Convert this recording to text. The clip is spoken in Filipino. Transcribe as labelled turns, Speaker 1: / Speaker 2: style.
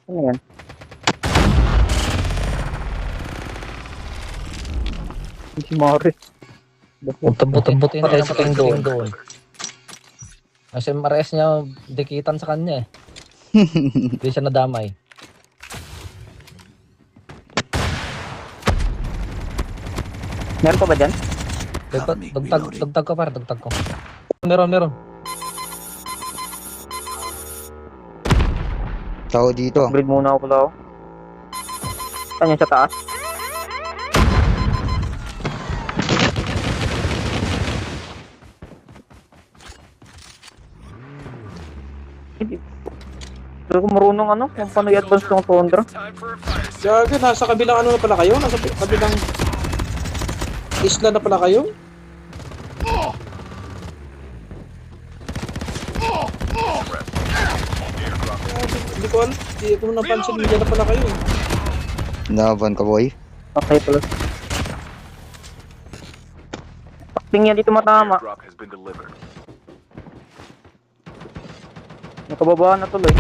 Speaker 1: Ano yan? Si Morris.
Speaker 2: Buti-buti na nakating doon. Kasi MRS niya, dikitan sa kanya eh. Hindi siya nadamay.
Speaker 1: Meron pa ba dyan?
Speaker 2: Dagtag ko par, dagtag ko. Meron.
Speaker 3: Tao dito.
Speaker 1: Upgrade muna ako pala ako. Saan yan sa taas? Hindi. Pero kung marunong ano, kung paano i-advance ng Tundra.
Speaker 4: Gaga, nasa kabilang ano na pala kayo? Nasa kabilang isla na pala kayo? Hindi ko alam. Hindi ko napansin. Hindi na pala kayo eh.
Speaker 3: Naban ka, boy.
Speaker 1: Okay pala. Pakting yan dito matama.
Speaker 5: Airdrop has been delivered.
Speaker 1: Nakababaan na tuloy.